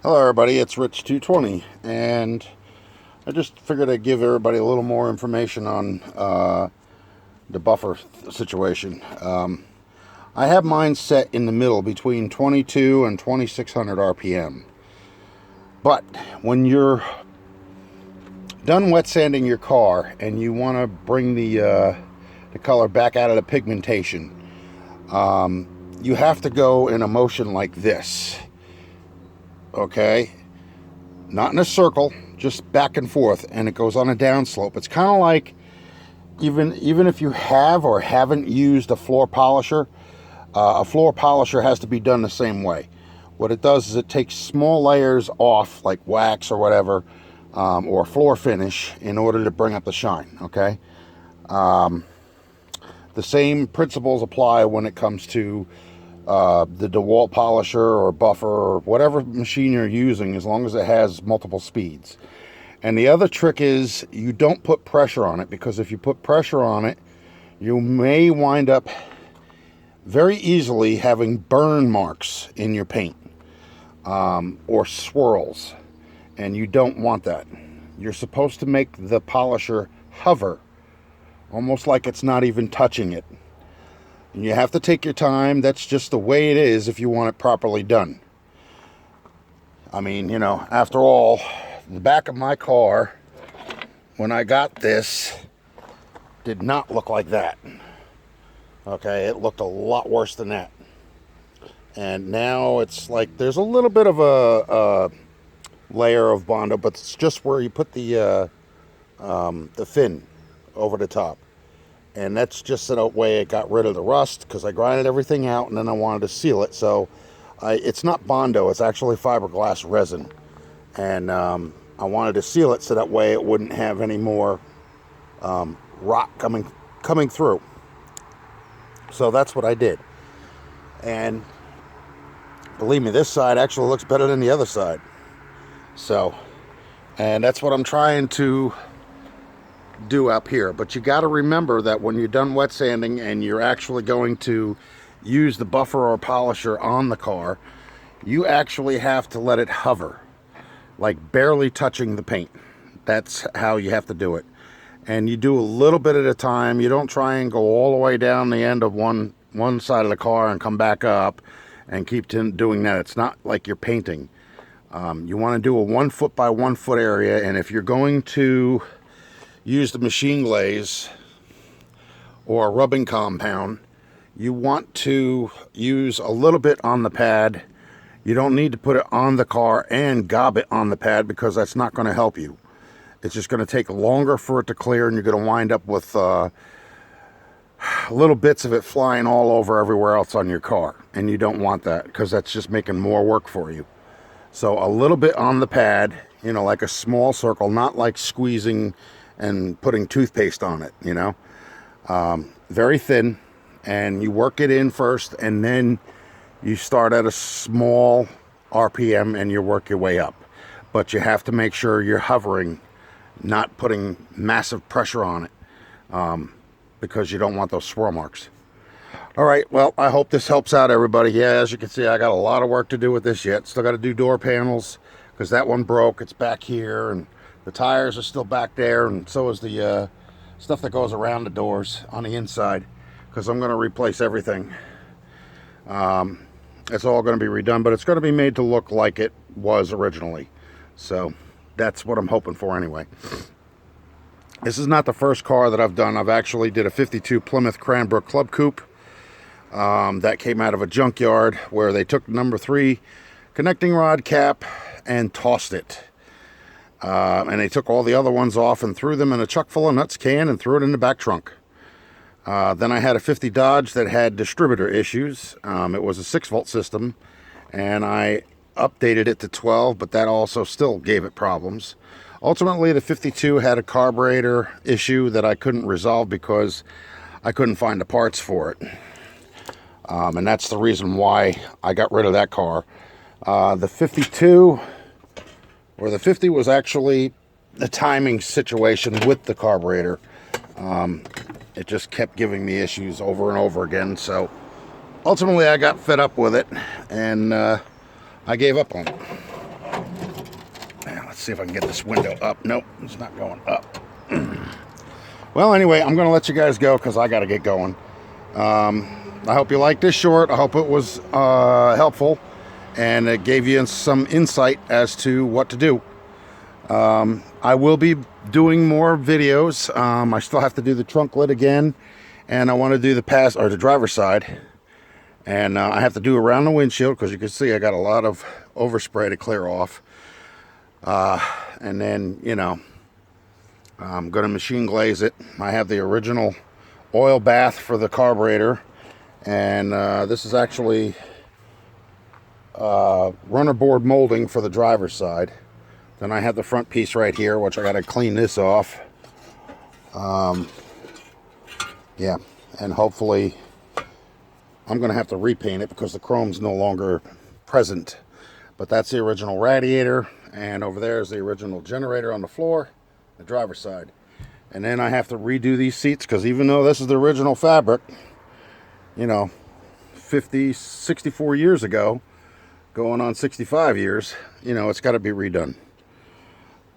Hello everybody, it's Rich220, and I just figured I'd give everybody a little more information on the buffer situation. I have mine set in the middle between 22 and 2600 RPM. But when you're done wet sanding your car and you want to bring the color back out of the pigmentation, you have to go in a motion like this. Okay, not in a circle, just back and forth, and it goes on a downslope. It's kind of like even if you have or haven't used a floor polisher has to be done the same way. What it does is it takes small layers off, like wax or whatever, or floor finish, in order to bring up the shine. Okay, the same principles apply when it comes to the DeWalt polisher or buffer or whatever machine you're using, as long as it has multiple speeds. And the other trick is you don't put pressure on it, because if you put pressure on it, you may wind up very easily having burn marks in your paint, or swirls, and you don't want that. You're supposed to make the polisher hover, almost like it's not even touching it. And you have to take your time. That's just the way it is if you want it properly done. I mean, you know, after all, the back of my car, when I got this, did not look like that. Okay, it looked a lot worse than that. And now it's like there's a little bit of a layer of Bondo, but it's just where you put the fin over the top. And that's just a way it got rid of the rust, because I grinded everything out and then I wanted to seal it. So it's not Bondo, it's actually fiberglass resin. And I wanted to seal it so that way it wouldn't have any more rock coming through. So that's what I did. And believe me, this side actually looks better than the other side. So, and that's what I'm trying to do up here. But you got to remember that when you're done wet sanding and you're actually going to use the buffer or polisher on the car, you actually have to let it hover, like barely touching the paint. That's how you have to do it. And you do a little bit at a time. You don't try and go all the way down the end of one side of the car and come back up and keep doing that. It's not like you're painting. You want to do a 1 foot by 1 foot area, and if you're going to use the machine glaze or a rubbing compound, you want to use a little bit on the pad. You don't need to put it on the car and gob it on the pad, because that's not going to help you. It's just going to take longer for it to clear, and you're going to wind up with little bits of it flying all over everywhere else on your car, and you don't want that, because that's just making more work for you. So a little bit on the pad, you know, like a small circle, not like squeezing and putting toothpaste on it, you know. Very thin, and you work it in first, and then you start at a small RPM and you work your way up. But you have to make sure you're hovering, not putting massive pressure on it, because you don't want those swirl marks. All right, well, I hope this helps out everybody. Yeah, as you can see, I got a lot of work to do with this yet. Still got to do door panels, because that one broke. It's back here, and the tires are still back there, and so is the stuff that goes around the doors on the inside, because I'm going to replace everything. It's all going to be redone, but it's going to be made to look like it was originally. So that's what I'm hoping for anyway. This is not the first car that I've done. I've actually did a 52 Plymouth Cranbrook Club Coupe that came out of a junkyard, where they took number 3 connecting rod cap and tossed it. And they took all the other ones off and threw them in a chuck full of nuts can and threw it in the back trunk. Then I had a 50 Dodge that had distributor issues. It was a 6-volt system, and I updated it to 12, but that also still gave it problems. Ultimately, the 52 had a carburetor issue that I couldn't resolve because I couldn't find the parts for it. And that's the reason why I got rid of that car. The 52... or the 50 was actually the timing situation with the carburetor. It just kept giving me issues over and over again. So ultimately I got fed up with it, and I gave up on it. Let's see if I can get this window up. Nope, it's not going up. Well, anyway, I'm going to let you guys go because I got to get going. I hope you liked this short. I hope it was helpful and it gave you some insight as to what to do. I will be doing more videos. I still have to do the trunk lid again, and I want to do the driver's side, and I have to do around the windshield because you can see I got a lot of overspray to clear off. And then, you know, I'm going to machine glaze it. I have the original oil bath for the carburetor, and this is actually runner board molding for the driver's side. Then I have the front piece right here, which I got to clean this off. Yeah, and hopefully I'm going to have to repaint it because the chrome's no longer present. But that's the original radiator, and over there is the original generator on the floor, the driver's side. And then I have to redo these seats because even though this is the original fabric, you know, 64 years ago, going on 65 years, you know, it's got to be redone.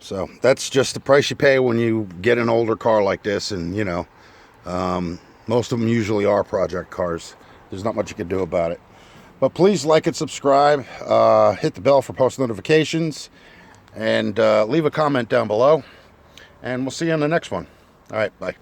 So that's just the price you pay when you get an older car like this. And, you know, most of them usually are project cars. There's not much you can do about it. But please like and subscribe. Hit the bell for post notifications. And leave a comment down below. And we'll see you in the next one. All right, bye.